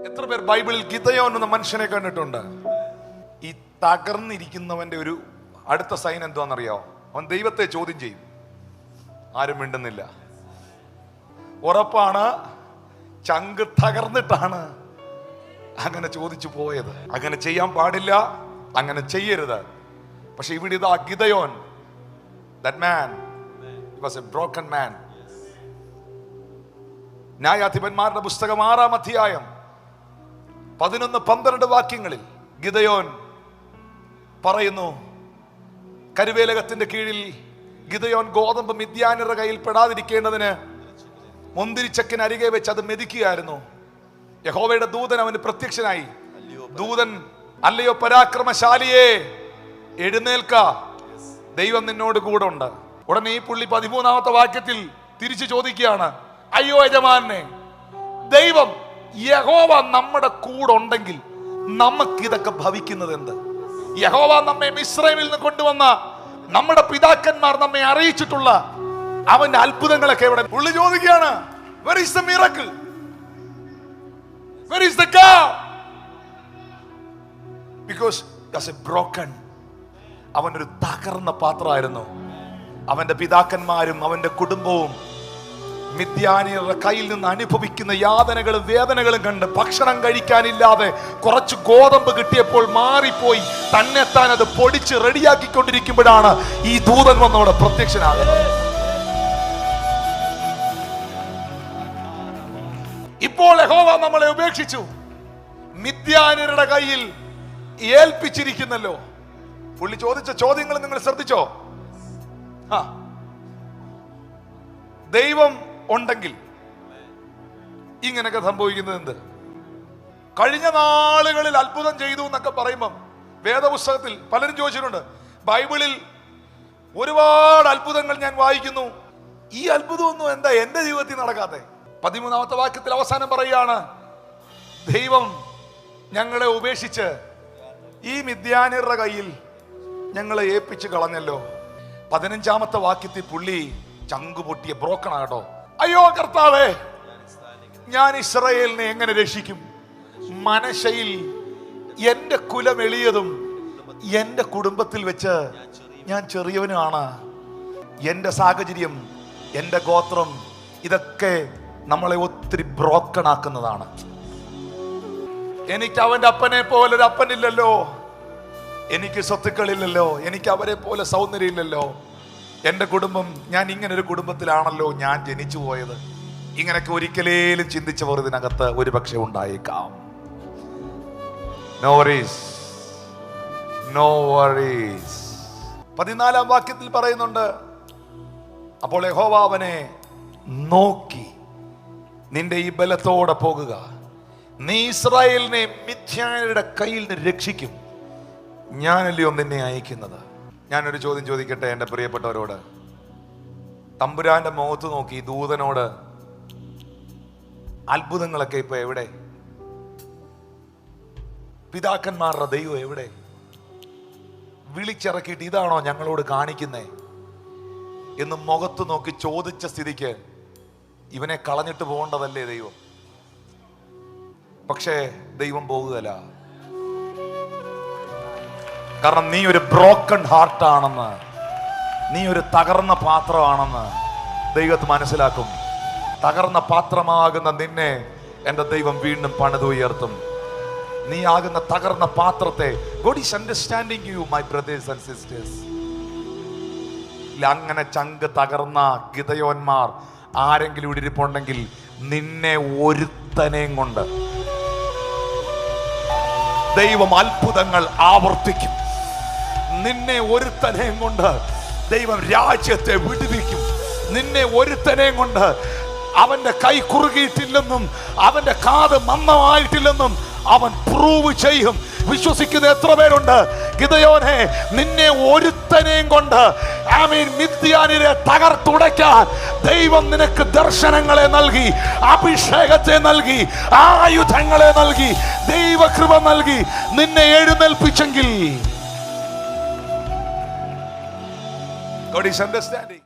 എത്ര പേർ ബൈബിളിൽ ഗിദെയോൻ എന്ന മനുഷ്യനെ കണ്ടിട്ടുണ്ട്? ഈ തകർന്നിരിക്കുന്നവന്റെ ഒരു അടുത്ത സൈൻ എന്താണെന്നറിയാമോ? അവൻ ദൈവത്തെ ചോദ്യം ചെയ്യും. ആരും മിണ്ടുന്നില്ല. ഉറപ്പാണ്, ചങ്ക് തകർന്നിട്ടാണ് അങ്ങനെ ചോദിച്ചു പോയത്. അങ്ങനെ ചെയ്യാൻ പാടില്ല, അങ്ങനെ ചെയ്യരുത്. പക്ഷെ ഇവിടെ ഇതാ Gideon, that man, he was a broken man. ന്യായാധിപന്മാരുടെ പുസ്തകം 6-ാം അധ്യായം 11-12 വാക്യങ്ങളിൽ ഗിദെയോൻ പറയുന്നു, കരുവേലകത്തിന്റെ കീഴിൽ ഗിദെയോൻ ഗോതമ്പ് മിദ്യാന്യരുടെ കയ്യിൽ പെടാതിരിക്കേണ്ടതിന് മുന്തിരിച്ചക്കിന് അരികെ വെച്ച് അത് മെതിക്കുകയായിരുന്നു. യഹോവയുടെ ദൂതൻ അവന് പ്രത്യക്ഷനായി. ദൂതൻ, അല്ലയോ പരാക്രമശാലിയെ, എഴുന്നേൽക്ക, ദൈവം നിന്നോട് കൂടെ ഉണ്ട്. ഉടനെ ഈ പുള്ളി 13-ാമത്തെ വാക്യത്തിൽ തിരിച്ചു ചോദിക്കുകയാണ്, അയ്യോ യജമാനെ, ദൈവം യഹോവ നമ്മുടെ കൂടെ ഉണ്ടെങ്കിൽ നമുക്കിതൊക്കെ ഭവിക്കുന്നത് എന്ത്? യഹോവ നമ്മെ മിസ്രയീമിൽ നിന്ന് കൊണ്ടുവന്ന, നമ്മുടെ പിതാക്കന്മാർ നമ്മെ അറിയിച്ചിട്ടുള്ള അവന്റെ അത്ഭുതങ്ങളൊക്കെ എവിടെ? പുള്ളി ചോദിക്കുകയാണ്, where is the miracle? Where is the God? Because that's a broken, അവനൊരു തകർന്ന പാത്രമായിരുന്നു. അവന്റെ പിതാക്കന്മാരും അവന്റെ കുടുംബവും മിദ്യാനിയരുടെ കയ്യിൽ നിന്ന് അനുഭവിക്കുന്ന യാതനകളും വേദനകളും കണ്ട് ഭക്ഷണം കഴിക്കാനില്ലാതെ കുറച്ച് ഗോതമ്പ് കിട്ടിയപ്പോൾ മാറിപ്പോയി തന്നെത്താൻ അത് പൊടിച്ച് റെഡിയാക്കിക്കൊണ്ടിരിക്കുമ്പോഴാണ് ഈ ദൂതൻ വന്നവിടെ പ്രത്യക്ഷനാകുന്നത്. ഇപ്പോൾ യഹോവ നമ്മളെ ഉപേക്ഷിച്ചു, മിദ്യാനിയരുടെ കയ്യിൽ ഏൽപ്പിച്ചിരിക്കുന്നല്ലോ. പുള്ളി ചോദിച്ച ചോദ്യങ്ങൾ നിങ്ങൾ ശ്രദ്ധിച്ചോ? ദൈവം ഉണ്ടെങ്കിൽ ഇങ്ങനെയൊക്കെ സംഭവിക്കുന്നത് എന്ത്? കഴിഞ്ഞ നാളുകളിൽ അത്ഭുതം ചെയ്തു എന്നൊക്കെ പറയുമ്പം വേദപുസ്തകത്തിൽ പലരും ചോദിച്ചിട്ടുണ്ട്, ബൈബിളിൽ ഒരുപാട് അത്ഭുതങ്ങൾ ഞാൻ വായിക്കുന്നു, ഈ അത്ഭുതമൊന്നും എന്താ എന്റെ ജീവിതത്തിൽ നടക്കാതെ? 13-ാമത്തെ വാക്യത്തിൽ അവസാനം പറയുകയാണ്, ദൈവം ഞങ്ങളെ ഉപേക്ഷിച്ച് ഈ മിദ്യാന്യരുടെ കയ്യിൽ ഞങ്ങളെ ഏൽപ്പിച്ച് കളഞ്ഞല്ലോ. 15-ാമത്തെ വാക്യത്തിൽ പുള്ളി ചങ്കു പൊട്ടിയ ബ്രോക്കണാട്ടോ. അയ്യോ കർത്താവേ, ഞാൻ ഇസ്രായേലിനെ എങ്ങനെ രക്ഷിക്കും? മനശ്ശയിൽ എന്റെ കുലം എളിയതും എന്റെ കുടുംബത്തിൽ വെച്ച് ഞാൻ ചെറിയവനുമാണ്. എന്റെ സാഹചര്യം, എന്റെ ഗോത്രം, ഇതൊക്കെ നമ്മളെ ഒത്തിരി ബ്രോക്കൺ ആക്കുന്നതാണ്. എനിക്ക് അവന്റെ അപ്പനെ പോലെ ഒരു അപ്പനില്ലല്ലോ, എനിക്ക് സ്വത്തുക്കളില്ലല്ലോ, എനിക്ക് അവരെ പോലെ സൗന്ദര്യം ഇല്ലല്ലോ, എന്റെ കുടുംബം, ഞാൻ ഇങ്ങനെ ഒരു കുടുംബത്തിലാണല്ലോ ഞാൻ ജനിച്ചു പോയത്. ഇങ്ങനെയൊക്കെ ഒരിക്കലേലും ചിന്തിച്ചവർ ഇതിനകത്ത് ഒരു പക്ഷെ ഉണ്ടായേക്കാം. No worries, no worries. 14-ാം വാക്യത്തിൽ പറയുന്നുണ്ട്, അപ്പോൾ യഹോവ അവനെ നോക്കി, നിന്റെ ഈ ബലത്തോടെ പോകുക, നീ ഇസ്രായേലിനെ മിദ്യാന്യരുടെ കയ്യിൽ നിന്ന് രക്ഷിക്കും, ഞാനല്ലയോ നിന്നെ അയക്കുന്നത്. ഞാനൊരു ചോദ്യം ചോദിക്കട്ടെ എൻ്റെ പ്രിയപ്പെട്ടവരോട്? തമ്പുരാന്റെ മുഖത്ത് നോക്കി ദൂതനോട് അത്ഭുതങ്ങളൊക്കെ ഇപ്പൊ എവിടെ? പിതാക്കന്മാരുടെ ദൈവം എവിടെ? വിളിച്ചിറക്കിയിട്ട് ഇതാണോ ഞങ്ങളോട് കാണിക്കുന്നേ എന്ന് മുഖത്ത് നോക്കി ചോദിച്ച സ്ഥിതിക്ക് ഇവനെ കളഞ്ഞിട്ട് പോകേണ്ടതല്ലേ ദൈവം? പക്ഷേ ദൈവം പോകുകയില്ല. കാരണം നീ ഒരു ബ്രോക്കൺ ഹാർട്ടാണെന്ന്, നീ ഒരു തകർന്ന പാത്രമാണെന്ന് ദൈവത്ത് മനസ്സിലാക്കും. തകർന്ന പാത്രമാകുന്ന നിന്നെ എൻ്റെ ദൈവം വീണ്ടും പണിതുയർത്തും. നീ ആകുന്ന തകർന്ന പാത്രത്തെ, God is understanding you, my brothers and sisters. അങ്ങനെ ചങ്ക് തകർന്ന ഗിദെയോന്മാർ ആരെങ്കിലും ഇവിടെ ഇരിപ്പുണ്ടെങ്കിൽ നിന്നെ ഒരുത്തനെയും കൊണ്ട് ദൈവം അത്ഭുതങ്ങൾ ആവർത്തിക്കും. നിന്നെ ഒരുത്തനെയും കൊണ്ട് ദൈവം രാജ്യത്തെ വിടുവിക്കും. നിന്നെ ഒരുത്തനെയും കൊണ്ട് അവന്റെ കൈ കുറുകിയിട്ടില്ലെന്നും അവന്റെ കാത് മന്ദമായിട്ടില്ലെന്നും അവൻ പ്രൂവ് ചെയ്യും. വിശ്വസിക്കുന്ന എത്ര പേരുണ്ട്? ഗിദെയോനെ, നിന്നെ ഒരുത്തനെയും കൊണ്ട് മിദ്യാന്യരെ തകർത്തുടയ്ക്കാൻ ദൈവം നിനക്ക് ദർശനങ്ങളെ നൽകി, അഭിഷേകത്തെ നൽകി, ആയുധങ്ങളെ നൽകി, ദൈവകൃപ നൽകി നിന്നെ എഴുന്നേൽപ്പിച്ചെങ്കിൽ God is understanding.